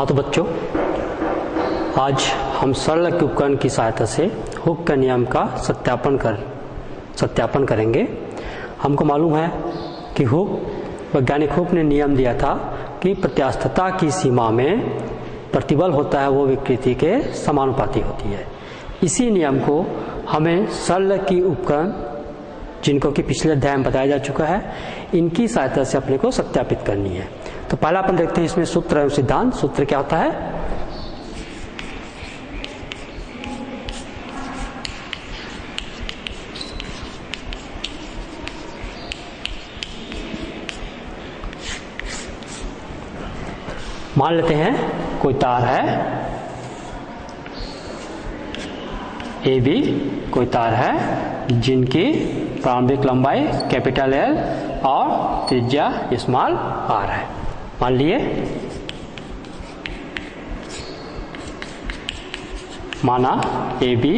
तो बच्चों, आज हम सरल उपकरण की सहायता से हुक के नियम का सत्यापन करेंगे। हमको मालूम है कि वैज्ञानिक हुक ने नियम दिया था कि प्रत्यास्थता की सीमा में प्रतिबल होता है वो विकृति के समानुपाती होती है। इसी नियम को हमें सरल उपकरण, जिनको कि पिछले अध्याय में बताया जा चुका है, इनकी सहायता से अपने को सत्यापित करनी है। तो पहला अपन देखते हैं इसमें सूत्र एवं सिद्धांत। सूत्र क्या होता है? मान लेते हैं कोई तार है ए बी, कोई तार है जिनकी प्रारंभिक लंबाई कैपिटल एल और त्रिज्या स्मॉल आर है। मान लिए माना ए बी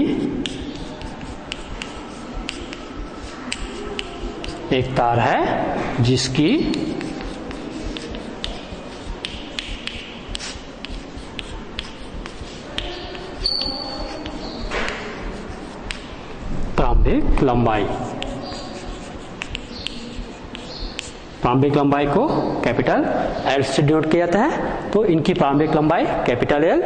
एक तार है जिसकी प्रारंभिक लंबाई को कैपिटल एल से डिनोट किया जाता है। तो इनकी प्रारंभिक लंबाई कैपिटल एल,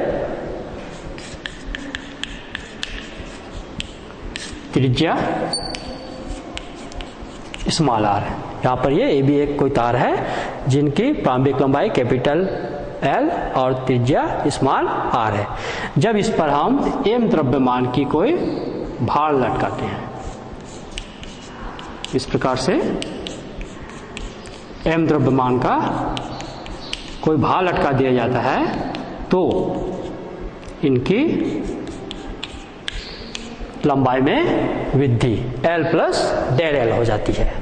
त्रिज्या स्मॉल आर है। यहाँ पर ये ए बी एक कोई तार है जिनकी प्रारंभिक लंबाई कैपिटल एल और त्रिज्या स्मॉल आर है। जब इस पर हम एम द्रव्यमान की कोई भार लटकाते हैं, इस प्रकार से एम द्रव्यमान का कोई भार लटका दिया जाता है, तो इनकी लंबाई में वृद्धि एल प्लस डेल एल हो जाती है।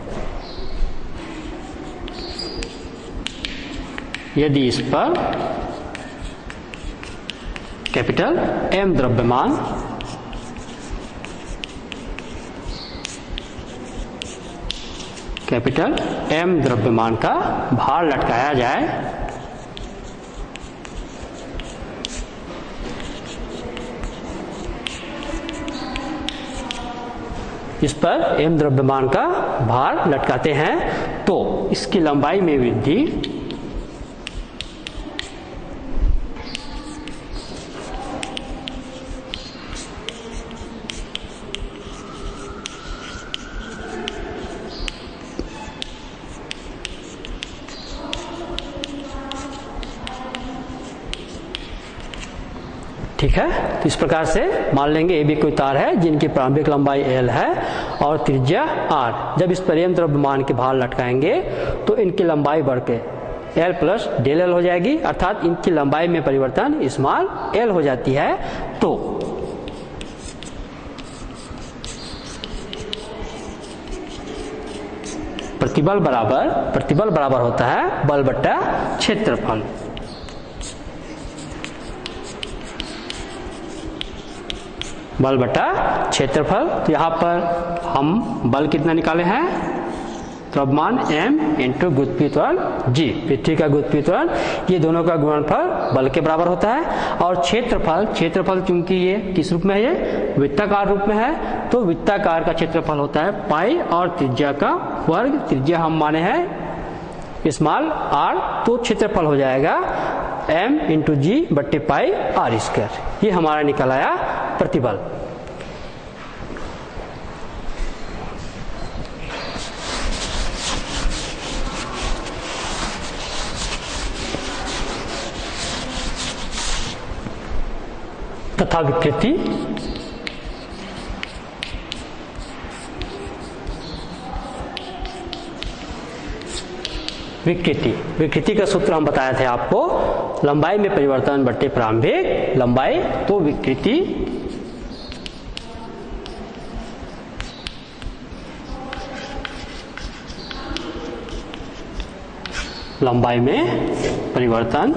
यदि इस पर कैपिटल एम द्रव्यमान का भार लटकाया जाए, इस पर एम द्रव्यमान का भार लटकाते हैं तो इसकी लंबाई में वृद्धि ठीक है। तो इस प्रकार से मान लेंगे ए बी कोई तार है जिनकी प्रारंभिक लंबाई एल है और त्रिज्या आर। जब इस पर एम द्रव्यमान के भार लटकाएंगे तो इनकी लंबाई बढ़ के एल प्लस डेल एल हो जाएगी, अर्थात इनकी लंबाई में परिवर्तन स्मॉल एल हो जाती है। तो प्रतिबल बराबर होता है बल बट्टा क्षेत्रफल। बल बटा क्षेत्रफल। तो यहाँ पर हम बल कितना निकाले हैं? द्रव्यमान m इंटू गुरुत्वीय त्वरण g, पृथ्वी का गुरुत्वीय त्वरण, ये दोनों का गुणनफल बल के बराबर होता है। और क्षेत्रफल चूंकि ये किस रूप में है? ये वृत्ताकार रूप में है, तो वृत्ताकार का क्षेत्रफल होता है पाई और त्रिज्या का वर्ग। त्रिज्या हम माने हैं स्मॉल आर, तो क्षेत्रफल हो जाएगा m इंटू जी बट्टे पाई आर स्क्वायर। ये हमारा निकल आया प्रतिबल। तथा विकृति का सूत्र हम बताए थे आपको, लंबाई में परिवर्तन बट्टे प्रारंभिक लंबाई। तो विकृति लंबाई में परिवर्तन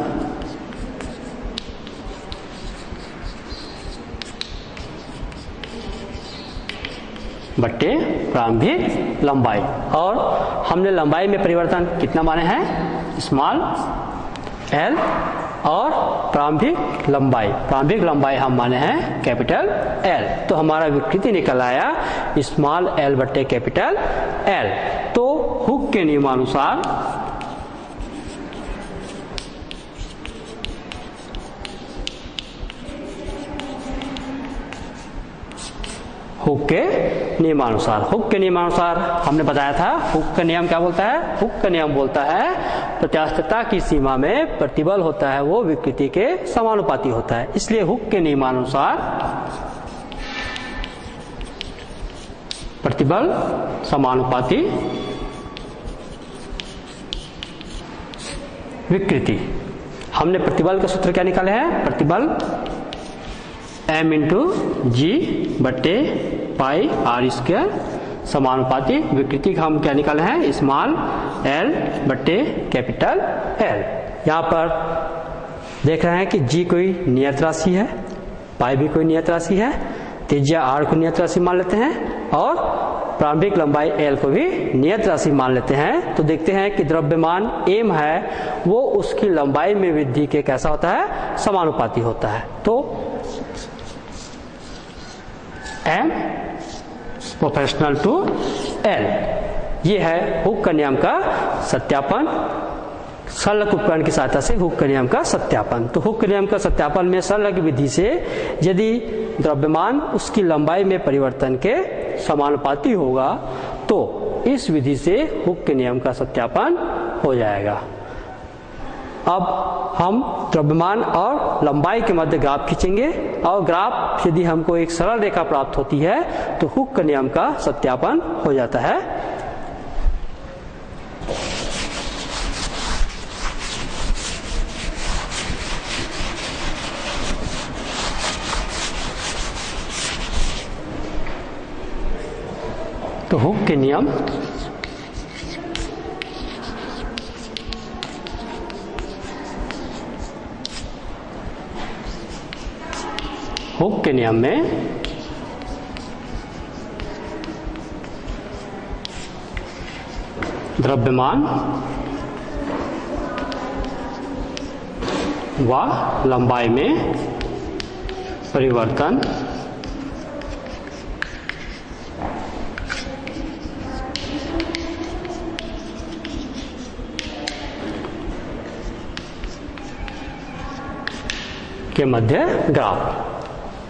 बट्टे प्रारंभिक लंबाई। और हमने लंबाई में परिवर्तन कितना माने हैं? स्मॉल एल और प्रारंभिक लंबाई हम माने हैं कैपिटल एल। तो हमारा विकृति निकल आया स्मॉल एल बट्टे कैपिटल एल। तो हुक के नियमानुसार हुक के नियमानुसार हमने बताया था हुक का नियम क्या बोलता है। हुक का नियम बोलता है प्रत्यास्थता की सीमा में प्रतिबल होता है वो विकृति के समानुपाती होता है। इसलिए हुक के नियमानुसार प्रतिबल समानुपाती विकृति। हमने प्रतिबल का सूत्र क्या निकाले हैं। प्रतिबल m इंटू जी बट्टे पाई आर स्क्वायर समानुपाती विकृति का हम क्या निकाले हैं स्मॉल एल बट्टे कैपिटल एल। यहाँ पर देख रहे हैं कि g कोई नियत राशि है, पाई भी कोई नियत राशि है, त्रिज्या r को नियत राशि मान लेते हैं और प्रारंभिक लंबाई l को भी नियत राशि मान लेते हैं। तो देखते हैं कि द्रव्यमान m है वो उसकी लंबाई में वृद्धि के कैसा होता है समानुपाती होता है। तो m प्रोपोर्शनल टू l, ये है हुक का नियम का सत्यापन। संलग्न उपकरण की सहायता से हुक के नियम का सत्यापन। तो हुक के नियम का सत्यापन में संलग्न विधि से यदि द्रव्यमान उसकी लंबाई में परिवर्तन के समानुपाती होगा तो इस विधि से हुक के नियम का सत्यापन हो जाएगा। अब हम द्रव्यमान और लंबाई के मध्य ग्राफ खींचेंगे और ग्राफ यदि हमको एक सरल रेखा प्राप्त होती है तो हुक के नियम का सत्यापन हो जाता है। तो हुक के नियम में द्रव्यमान व लंबाई में परिवर्तन के मध्य ग्राफ।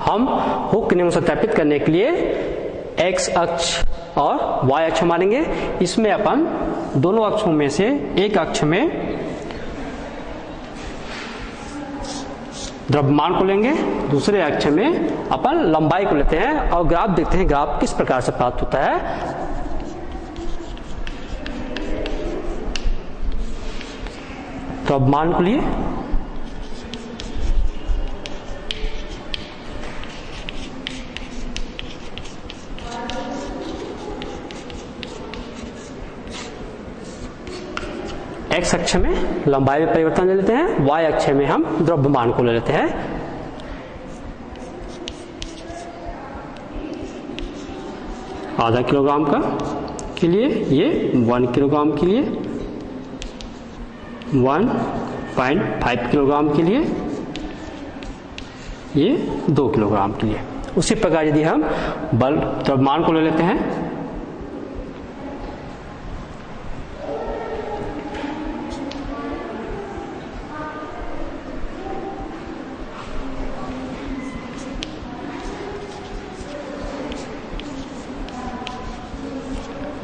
हम हुक के नियम सत्यापित करने के लिए x अक्ष और y अक्ष मानेंगे। इसमें अपन दोनों अक्षों में से एक अक्ष में द्रव्यमान को लेंगे, दूसरे अक्ष में अपन लंबाई को लेते हैं और ग्राफ देखते हैं ग्राफ किस प्रकार से प्राप्त होता है। द्रव्यमान को लिए x अक्ष में लंबाई में परिवर्तन ले लेते हैं, y अक्ष में हम द्रव्यमान को ले लेते हैं। आधा किलोग्राम का के लिए ये 1 किलोग्राम के लिए 1.5 किलोग्राम के लिए ये 2 किलोग्राम के लिए। उसी प्रकार यदि हम बल द्रव्यमान को ले लेते हैं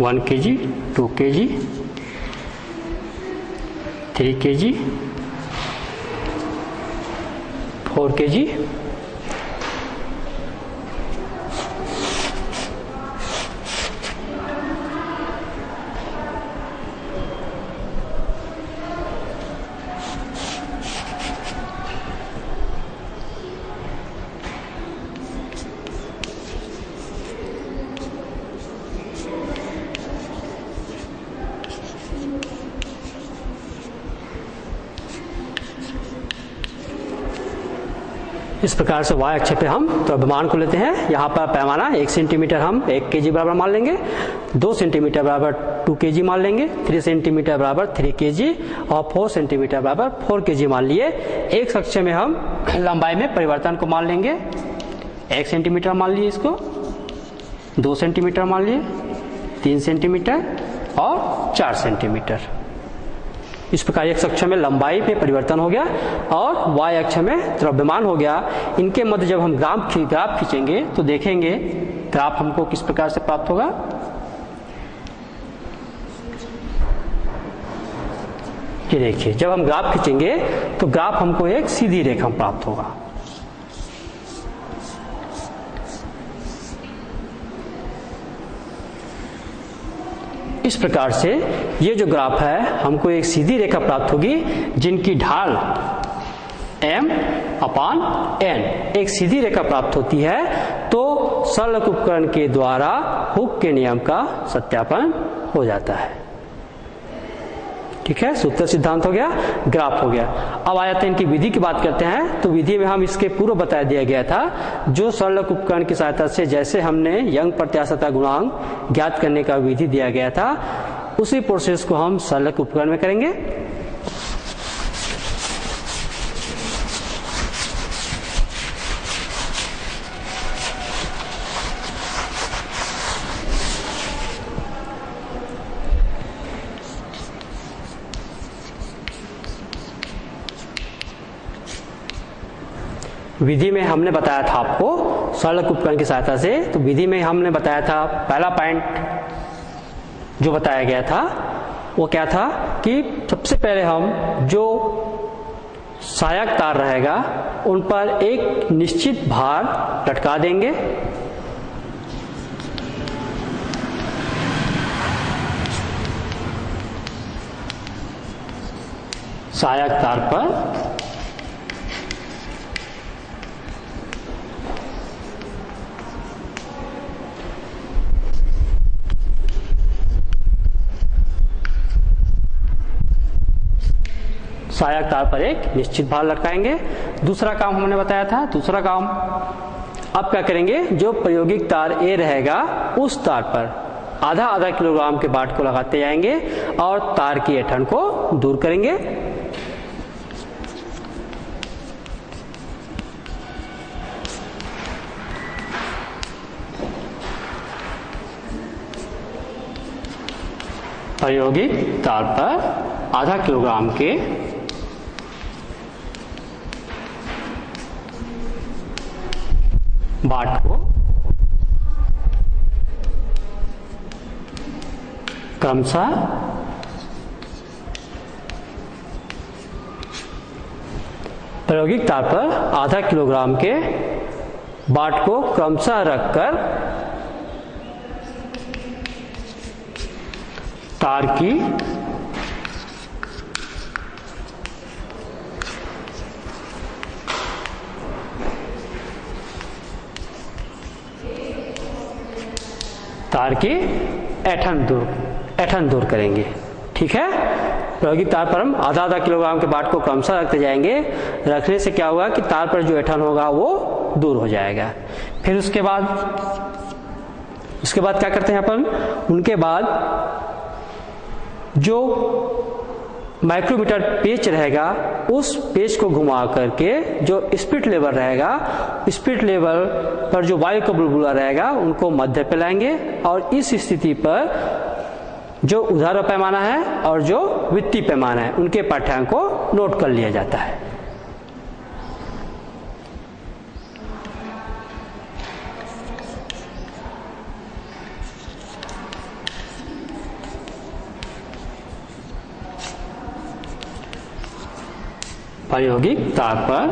1 kg, 2 kg, 3 kg, 4 kg, इस प्रकार से y अक्ष पे हम द्रव्यमान को लेते हैं। यहाँ पर पैमाना 1 सेंटीमीटर हम 1 kg बराबर मान लेंगे, 2 सेंटीमीटर बराबर 2 kg मान लेंगे, 3 सेंटीमीटर बराबर 3 kg और 4 सेंटीमीटर बराबर 4 kg मान लिए। एक कक्षा में हम लंबाई में परिवर्तन को मान लेंगे, 1 सेंटीमीटर मान लिए, इसको 2 सेंटीमीटर मान लिए, 3 सेंटीमीटर और 4 सेंटीमीटर। इस प्रकार x अक्ष में लंबाई में परिवर्तन हो गया और y अक्ष में द्रव्यमान हो गया। इनके मध्य जब हम ग्राफ खींचेंगे तो देखेंगे ग्राफ हमको किस प्रकार से प्राप्त होगा। ये देखिए, जब हम ग्राफ खींचेंगे तो ग्राफ हमको एक सीधी रेखा प्राप्त होगा। इस प्रकार से ये जो ग्राफ है हमको एक सीधी रेखा प्राप्त होगी जिनकी ढाल m/n एक सीधी रेखा प्राप्त होती है। तो सरल उपकरण के द्वारा हुक के नियम का सत्यापन हो जाता है। ठीक है, सूत्र सिद्धांत हो गया, ग्राफ हो गया। अब आ जाते हैं इनकी विधि की बात करते हैं। तो विधि में हम इसके पूर्व बता दिया गया था, जो सरल उपकरण की सहायता से जैसे हमने यंग प्रत्यास्थता गुणांक ज्ञात करने का विधि दिया गया था, उसी प्रोसेस को हम सरल उपकरण में करेंगे। विधि में हमने बताया था आपको सरल उपकरण की सहायता से। तो विधि में हमने बताया था, पहला पॉइंट जो बताया गया था वो क्या था कि सबसे पहले हम जो सहायक तार रहेगा उन पर एक निश्चित भार लटका देंगे। सहायक तार पर सहायक तार पर एक निश्चित भार लटकाएंगे। दूसरा काम हमने बताया था, दूसरा काम अब क्या करेंगे, जो प्रायोगिक तार ए रहेगा उस तार पर आधा किलोग्राम के बाट को लगाते जाएंगे और तार की ऐंठन को दूर करेंगे। प्रायोगिक तार पर आधा किलोग्राम के बाट को क्रमशः प्रायोगिक तार पर आधा किलोग्राम के बाट को क्रमशः रखकर तार की ऐंठन दूर करेंगे। ठीक है, प्रायोगिक तार पर हम आधा किलोग्राम के बाट को क्रमशः रखते जाएंगे। रखने से क्या होगा कि तार पर जो ऐंठन होगा वो दूर हो जाएगा। फिर उसके बाद क्या करते हैं अपन, उनके बाद जो माइक्रोमीटर पेच रहेगा उस पेच को घुमा करके जो स्पिरिट लेवल रहेगा, स्पिरिट लेवल पर जो वायु का बुलबुला रहेगा उनको मध्य पे लाएंगे और इस स्थिति पर जो ऊर्ध्वाधर पैमाना है और जो वित्तीय पैमाना है उनके पाठ्यांक को नोट कर लिया जाता है। प्रायोगिक तार पर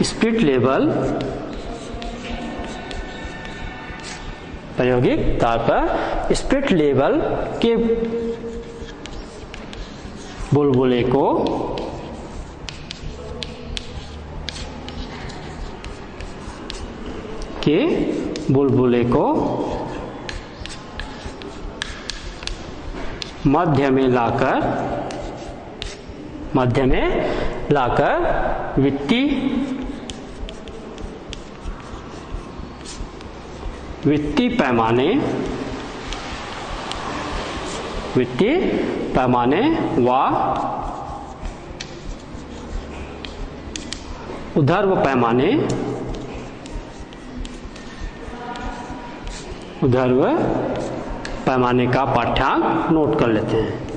स्पिरिट लेवल, प्रायोगिक तार पर स्पिरिट लेवल के बुलबुले को मध्य में लाकर वित्तीय वित्तीय पैमाने व ऊर्ध्व पैमाने का पाठ्यांक नोट कर लेते हैं।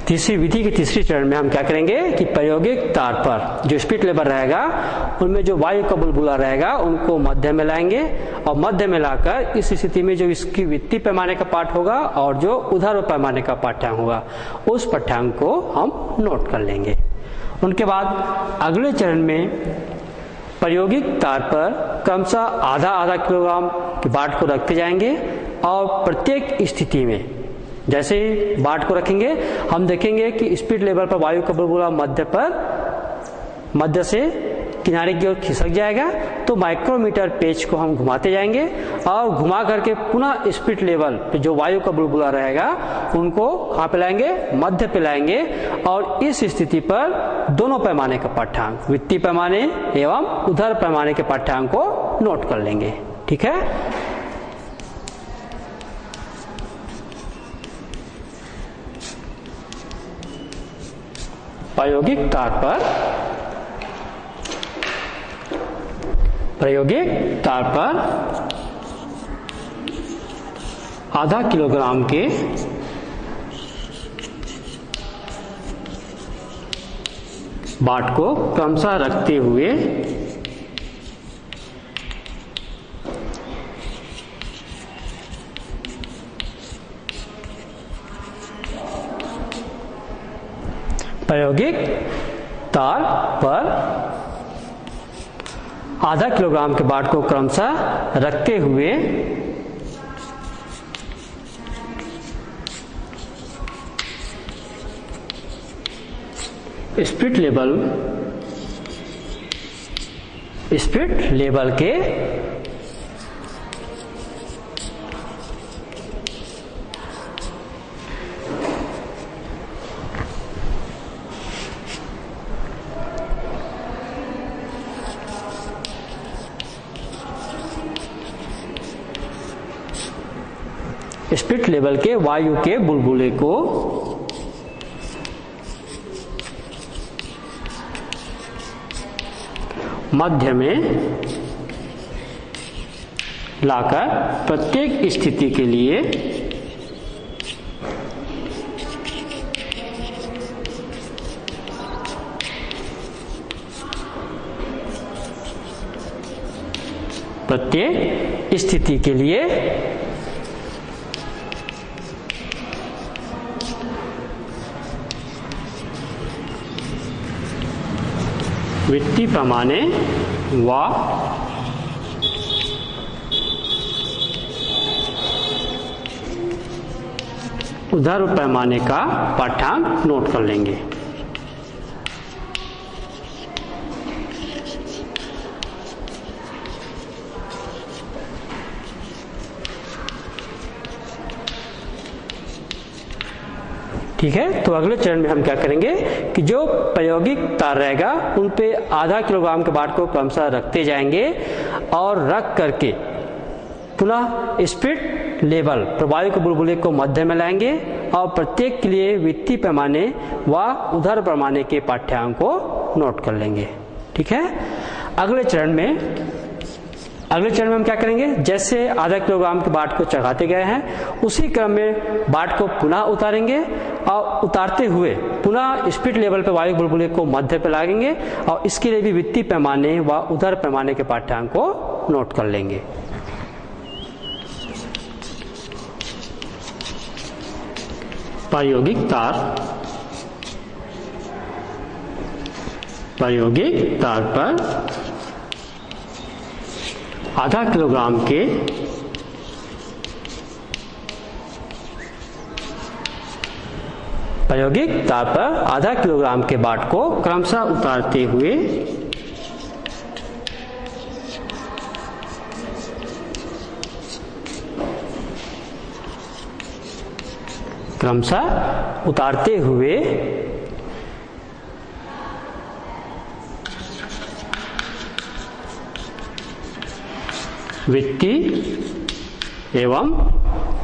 तीसरी विधि के तीसरी चरण में हम क्या करेंगे कि प्रायोगिक तार पर जो स्पिरिट लेवल रहेगा उनमें जो वायु का बुलबुला रहेगा उनको मध्य में लाएंगे और मध्य में लाकर इस स्थिति में जो इसकी वित्तीय पैमाने का पाठ होगा और जो ऊर्ध्व पैमाने का पाठ्यांक होगा उस पाठ्यांक को हम नोट कर लेंगे। उनके बाद अगले चरण में प्रायोगिक तार पर क्रमशः आधा किलोग्राम के बाट को रखते जाएंगे और प्रत्येक स्थिति में जैसे ही बाट को रखेंगे हम देखेंगे कि स्पिरिट लेवल पर वायु का बुलबुला मध्य से किनारे की ओर खिसक जाएगा, तो माइक्रोमीटर पेच को हम घुमाते जाएंगे और घुमा करके पुनः स्पिरिट लेवल पे जो वायु का बुलबुला रहेगा उनको कहाँ पे लाएंगे, मध्य पे लाएंगे और इस स्थिति पर दोनों पैमाने का पाठ्यांक वित्तीय पैमाने एवं ऊर्ध्व पैमाने के पाठ्यांक को नोट कर लेंगे। ठीक है। प्रायोगिक तार पर आधा किलोग्राम के बाट को क्रमशः रखते हुए प्रायोगिक तार पर आधा किलोग्राम के बाट को क्रमशः रखते हुए स्पिरिट लेवल के स्पिरिट लेवल के वायु के बुलबुले को मध्य में लाकर प्रत्येक स्थिति के लिए वित्तीय पैमाने व ऊर्ध्व पैमाने का पाठ्यांक नोट कर लेंगे। ठीक है। तो अगले चरण में हम क्या करेंगे कि जो प्रायोगिक तार रहेगा उन पे आधा किलोग्राम के बाट को क्रमशः रखते जाएंगे और रख करके पुनः स्पिरिट लेवल पर वायु के बुलबुले को मध्य में लाएंगे और प्रत्येक के लिए वित्तीय पैमाने व ऊर्ध्व पैमाने के पाठ्यांक को नोट कर लेंगे। ठीक है। अगले चरण में हम क्या करेंगे, जैसे आधा किलोग्राम के बाट को चढ़ाते गए हैं उसी क्रम में बाट को पुनः उतारेंगे और उतारते हुए पुनः स्पिरिट लेवल पर वायु बुलबुले को मध्य पर लागेंगे और इसके लिए भी वित्तीय पैमाने व ऊर्ध्व पैमाने के पाठ्यांक को नोट कर लेंगे। प्रायोगिक तार पर आधा किलोग्राम के प्रायोगिक तार पर आधा किलोग्राम के बाट को क्रमशः उतारते हुए क्रमशः उतारते हुए वित्तीय एवं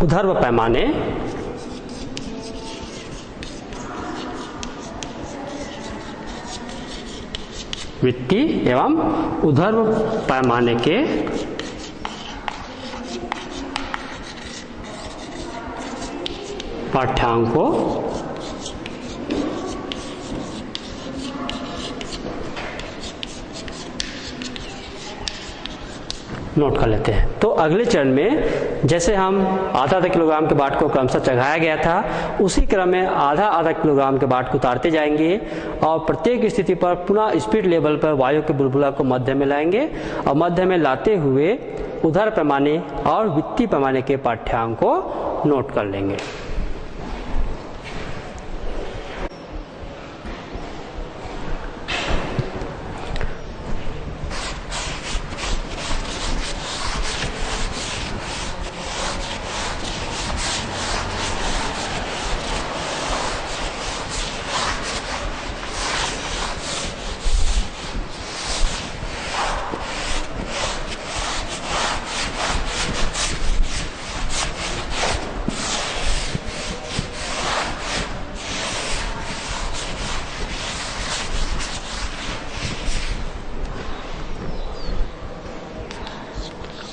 ऊर्ध्व पैमाने वित्तीय एवं ऊर्ध्व पैमाने के पाठ्यांकों नोट कर लेते हैं। तो अगले चरण में जैसे हम आधा किलोग्राम के बाट को क्रमशः चढ़ाया गया था, उसी क्रम में आधा किलोग्राम के बाट को उतारते जाएंगे और प्रत्येक स्थिति पर पुनः स्पीड लेवल पर वायु के बुलबुला को मध्य में लाएंगे और मध्य में लाते हुए ऊर्ध्व पैमाने और वित्तीय पैमाने के पाठ्यांक को नोट कर लेंगे।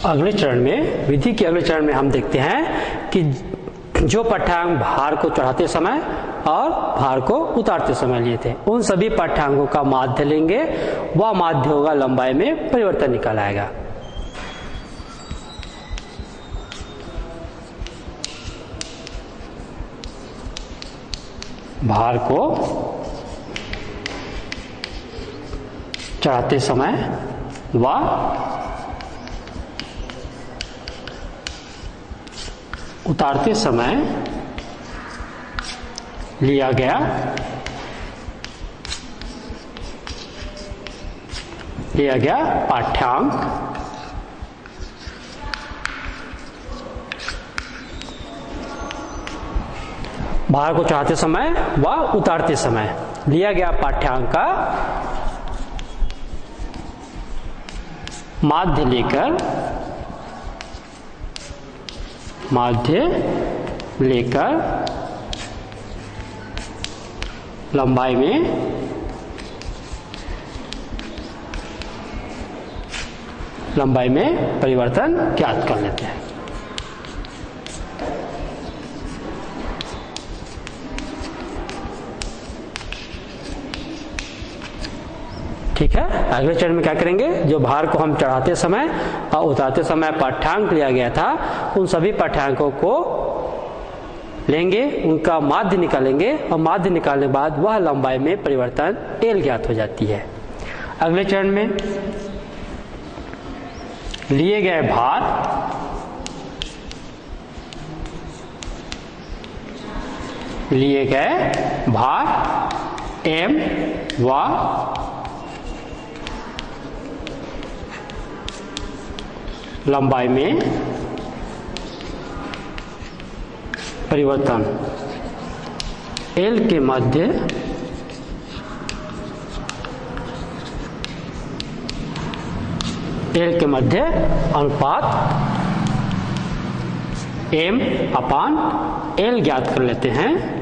अगले चरण में, विधि के अगले चरण में हम देखते हैं कि जो पाठ्यांक भार को चढ़ाते समय और भार को उतारते समय लिए थे, उन सभी पाठ्यांकों का माध्य लेंगे। वह माध्य होगा लंबाई में परिवर्तन निकल आएगा। भार को चढ़ाते समय व उतारते समय लिया गया पाठ्यांक भार को चढ़ाते समय व उतारते समय लिया गया पाठ्यांक का माध्य लेकर लंबाई में परिवर्तन ज्ञात कर लेते हैं। ठीक है, अगले चरण में क्या करेंगे, जो भार को हम चढ़ाते समय और उतारते समय पाठ्यांक लिया गया था, उन सभी पाठ्यांकों को लेंगे, उनका माध्य निकालेंगे और माध्य निकालने के बाद वह लंबाई में परिवर्तन एल ज्ञात हो जाती है। अगले चरण में लिए गए भार एम व लंबाई में परिवर्तन एल के मध्य अनुपात m अपान एल ज्ञात कर लेते हैं।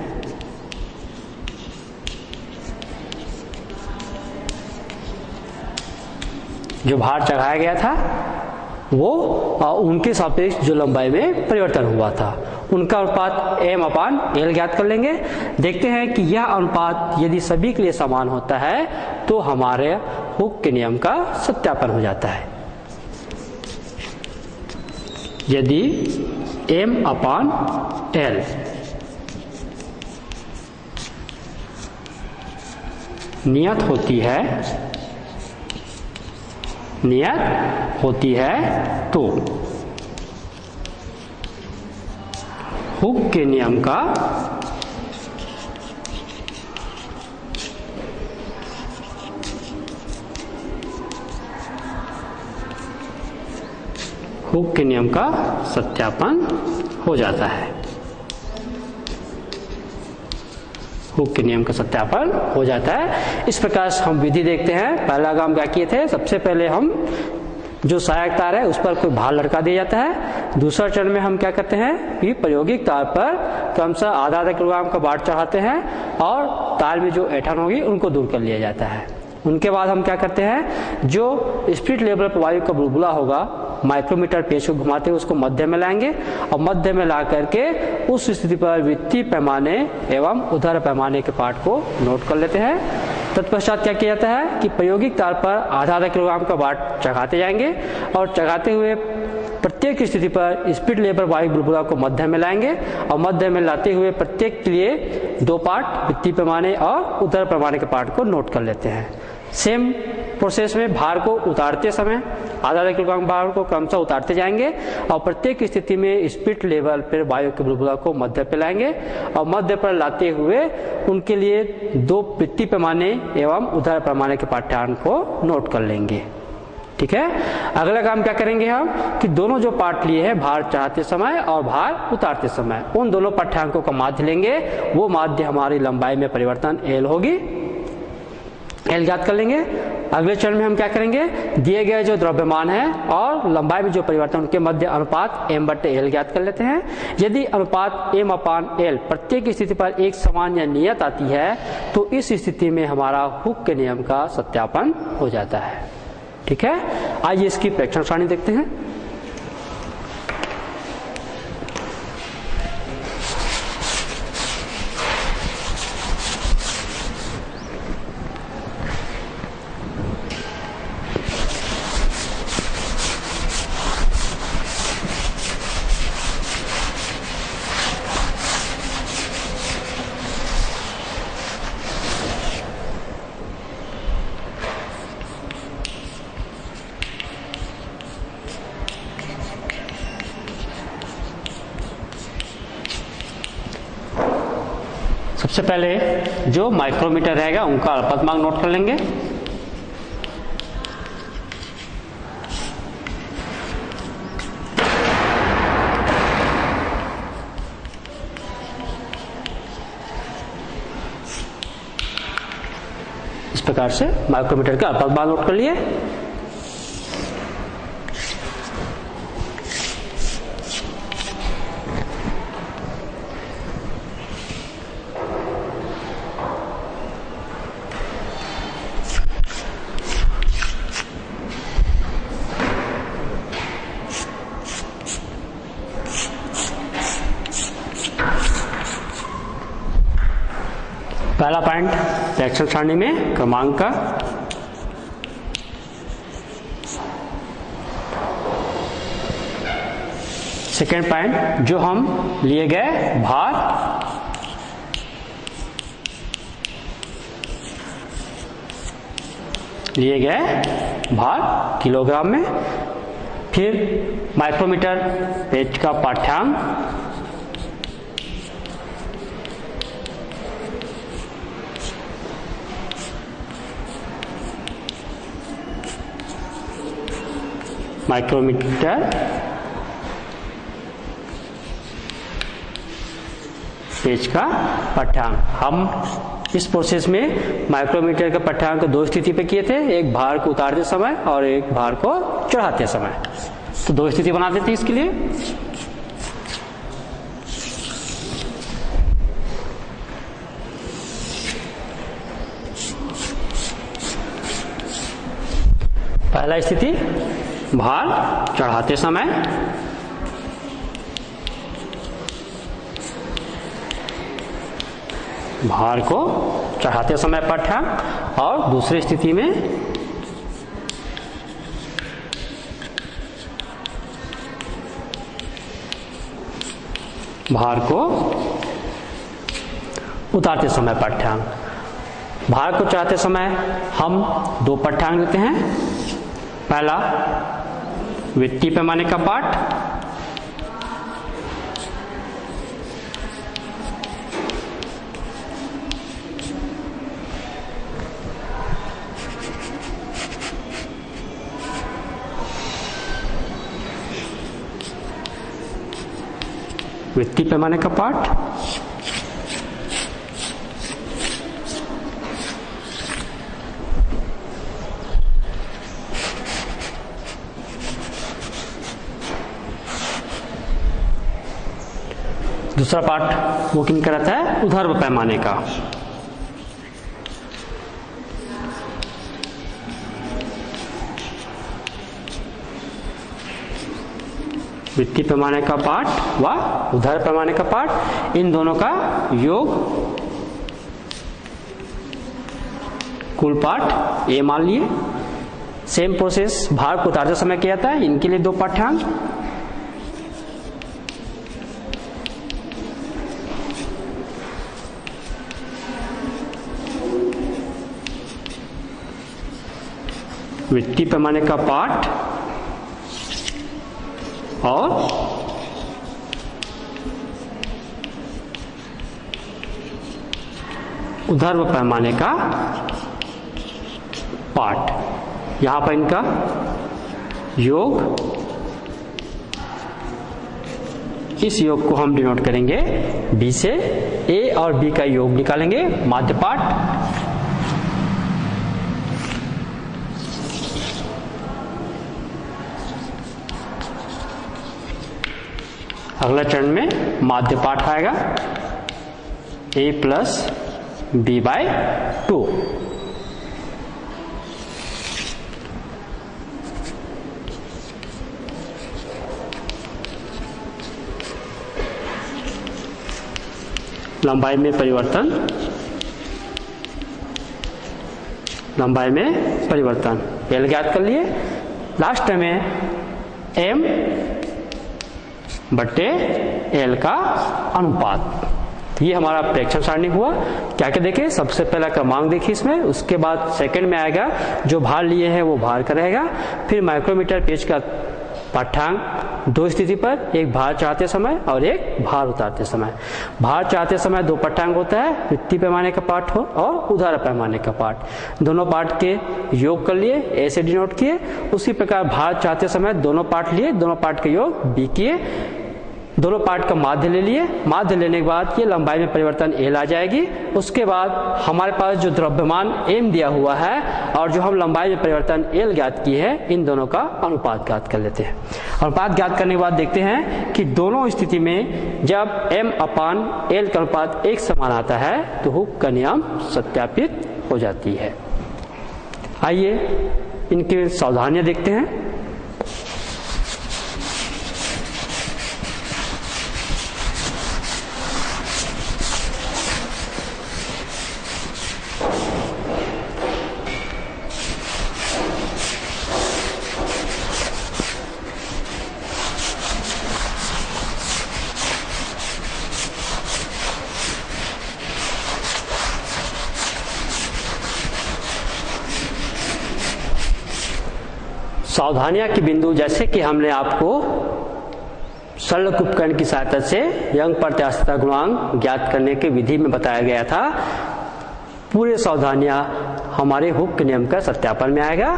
जो भार चढ़ाया गया था वो उनके सापेक्ष जो लंबाई में परिवर्तन हुआ था, उनका अनुपात m अपान एल ज्ञात कर लेंगे। देखते हैं कि यह अनुपात यदि सभी के लिए समान होता है तो हमारे हुक के नियम का सत्यापन हो जाता है। यदि m अपान एल नियत होती है तो हुक के नियम का सत्यापन हो जाता है। हुक के नियम का सत्यापन हो जाता है। इस प्रकार से हम विधि देखते हैं। पहला काम क्या किए थे, सबसे पहले हम जो सहायक तार है उस पर कोई भार लटका दिया जाता है। दूसरा चरण में हम क्या करते हैं कि प्रायोगिक तार पर क्रमशः आधा आधा किलोग्राम का बाट चढ़ाते हैं और तार में जो ऐंठन होगी उनको दूर कर लिया जाता है। उनके बाद हम क्या करते हैं, जो स्पिरिट लेवल पर वायु का बुलबुला होगा, माइक्रोमीटर पेच को घुमाते हुए उसको मध्य में लाएंगे और मध्य में ला करके उस स्थिति पर वृत्तीय पैमाने एवं उधर पैमाने के पार्ट को नोट कर लेते हैं। तत्पश्चात क्या किया जाता है कि प्रायोगिक तार पर आधा आधा किलोग्राम का बाट चढ़ाते जाएंगे और चढ़ाते हुए प्रत्येक स्थिति पर स्पिरिट लेवल वायु बुलबुला को मध्य में लाएंगे और मध्य में लाते हुए प्रत्येक के लिए 2 पार्ट वृत्तीय पैमाने और उधर पैमाने के पार्ट को नोट कर लेते हैं। सेम प्रोसेस में भार को उतारते समय आधा आधा किलोग्राम भार को क्रमशः उतारते जाएंगे और प्रत्येक स्थिति में स्पिरिट लेवल पर वायु के बुलबुला को मध्य पे लाएंगे और मध्य पर लाते हुए उनके लिए 2 वृत्तीय पैमाने एवं उधर पैमाने के पाठ्यांक को नोट कर लेंगे। ठीक है, अगला काम क्या करेंगे हम कि दोनों जो पार्ट लिए हैं भार चढ़ाते समय और भार उतारते समय, उन दोनों पाठ्यांकों का माध्य लेंगे। वो माध्य हमारी लंबाई में परिवर्तन एल होगी, एल ज्ञात कर लेंगे। अगले चरण में हम क्या करेंगे, दिए गए जो द्रव्यमान है और लंबाई में जो परिवर्तन उनके मध्य अनुपात m/l ज्ञात कर लेते हैं। यदि अनुपात m/l प्रत्येक स्थिति पर एक समान या नियत आती है तो इस स्थिति में हमारा हुक के नियम का सत्यापन हो जाता है। ठीक है, आइए इसकी प्रेक्षण सारणी देखते हैं। सबसे पहले जो माइक्रोमीटर रहेगा उनका अल्पतमांक नोट कर लेंगे। इस प्रकार से माइक्रोमीटर का अल्पतमांक नोट कर लिए। पहला पॉइंट प्रेक्षण सारणी में क्रमांक का, सेकेंड पॉइंट जो हम लिए गए भार, किलोग्राम में, फिर माइक्रोमीटर पेच का पाठ्यांक, माइक्रोमीटर पेच का पाठ्यांक। हम इस प्रोसेस में माइक्रोमीटर के पाठ्यांक को 2 स्थिति पे किए थे, एक भार को उतारते समय और एक भार को चढ़ाते समय। तो 2 स्थिति बना देते हैं इसके लिए। पहला स्थिति भार चढ़ाते समय, भार को चढ़ाते समय पाठ्यांक, और दूसरी स्थिति में भार को उतारते समय पाठ्यांक। भार को चढ़ाते समय हम 2 पाठ्यांक लेते हैं। पहला वृत्तीय पैमाने का पाठ, वृत्तीय पैमाने का पाठ, दूसरा पार्ट वो किन का रहता है, ऊर्ध्व पैमाने का। वृत्तीय पैमाने का पार्ट व ऊर्ध्व पैमाने का पार्ट, इन दोनों का योग कुल पार्ट ए मान लिए। सेम प्रोसेस भार को उतारते समय किया जाता है, इनके लिए 2 पाठ्यांक। वृत्तीय पैमाने का पार्ट और ऊर्ध्व पैमाने का पार्ट। यहां पर इनका योग, इस योग को हम डिनोट करेंगे बी से। ए और बी का योग निकालेंगे माध्य पार्ट। अगला चरण में माध्य पाठ आएगा a प्लस बी बाय 2। लंबाई में परिवर्तन, लंबाई में परिवर्तन एल ज्ञात कर लिए। लास्ट में m बट्टे एल का अनुपात, ये हमारा प्रेक्षण सारणी हुआ। क्या क्या देखें, सबसे पहला क्रमांक देखिए इसमें, उसके बाद सेकंड में आएगा जो भार लिए हैं वो भार का रहेगा। फिर माइक्रोमीटर पेज का पाठ्यांक 2 स्थिति पर, एक भार चढ़ाते समय और एक भार उतारते समय। भार चढ़ाते समय 2 पाठ्यांक होता है, वृत्तीय पैमाने का पार्ट हो और ऊर्ध्व पैमाने का पार्ट। दोनों पार्ट के योग कर लिए, ए से डिनोट किए। उसी प्रकार भार चढ़ाते समय दोनों पार्ट लिए, दोनों पार्ट के योग बी किए। दोनों पार्ट का माध्य ले लिए, माध्य लेने के बाद ये लंबाई में परिवर्तन एल आ जाएगी। उसके बाद हमारे पास जो द्रव्यमान एम दिया हुआ है और जो हम लंबाई में परिवर्तन एल ज्ञात की है, इन दोनों का अनुपात ज्ञात कर लेते हैं। अनुपात ज्ञात करने के बाद देखते हैं कि दोनों स्थिति में जब m अपान एल का अनुपात एक समान आता है तो हुक का नियम सत्यापित हो जाती है। आइए इनकी सावधानियां देखते हैं। सावधानियां के बिंदु, जैसे कि हमने आपको सरल उपकरण की सहायता से यंग प्रत्यास्थता गुणांक ज्ञात करने की विधि में बताया गया था, पूरे सावधानियां हमारे हुक के नियम का सत्यापन में आएगा।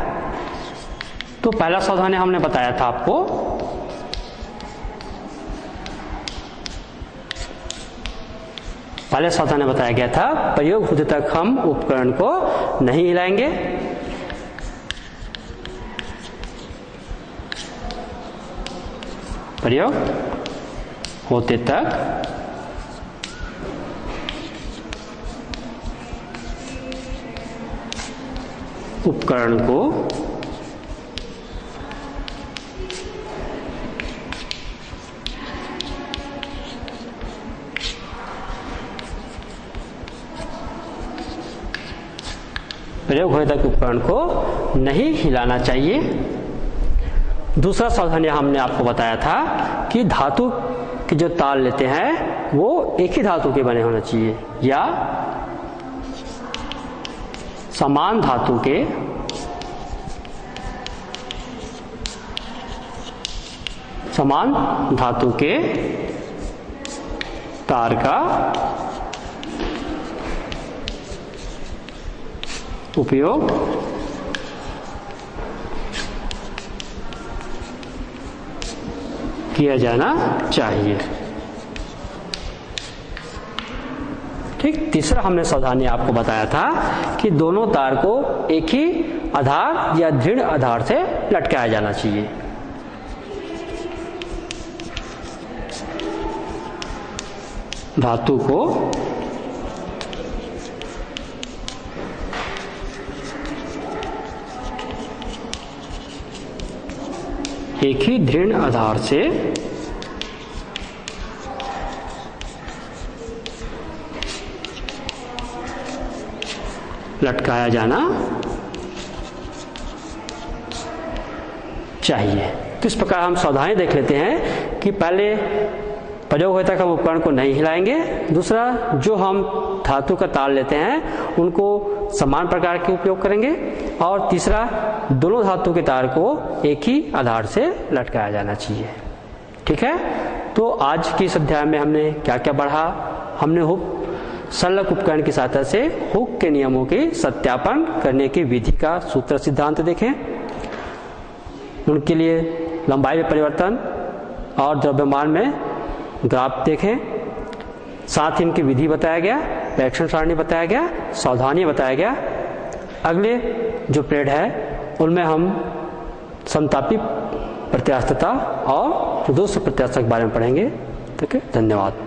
तो पहला सावधानियां हमने बताया था आपको, पहले सावधानियां बताया गया था प्रयोग होते तक हम उपकरण को नहीं हिलाएंगे। प्रयोग होते तक उपकरण को प्रयोग होते तक उपकरण को नहीं हिलाना चाहिए। दूसरा सावधानी हमने आपको बताया था कि धातु के जो तार लेते हैं वो एक ही धातु के बने होना चाहिए या समान धातु के तार का उपयोग किया जाना चाहिए। ठीक, तीसरा हमने सावधानी आपको बताया था कि दोनों तार को एक ही आधार या दृढ़ आधार से लटकाया जाना चाहिए। धातु को एक ही दृढ़ आधार से लटकाया जाना चाहिए। तो इस प्रकार हम सावधानी देख लेते हैं कि पहले प्रयोग होता है हम उपकरण को नहीं हिलाएंगे। दूसरा, जो हम धातु का तार लेते हैं उनको समान प्रकार के उपयोग करेंगे। और तीसरा, दोनों धातु के तार को एक ही आधार से लटकाया जाना चाहिए। ठीक है, तो आज की इस अध्याय में हमने क्या क्या पढ़ा। हमने हुक संलग्न उपकरण की सहायता से हुक के नियमों की सत्यापन करने की विधि का सूत्र सिद्धांत देखें, उनके लिए लंबाई में परिवर्तन और द्रव्यमान में ग्राफ देखें, साथ ही इनकी विधि बताया गया, परीक्षण सारणी बताया गया, सावधानी बताया गया। अगले जो पीरियड है उनमें हम समतापी प्रत्यास्थता और दोष प्रत्यास्थता के बारे में पढ़ेंगे। ठीक है, धन्यवाद।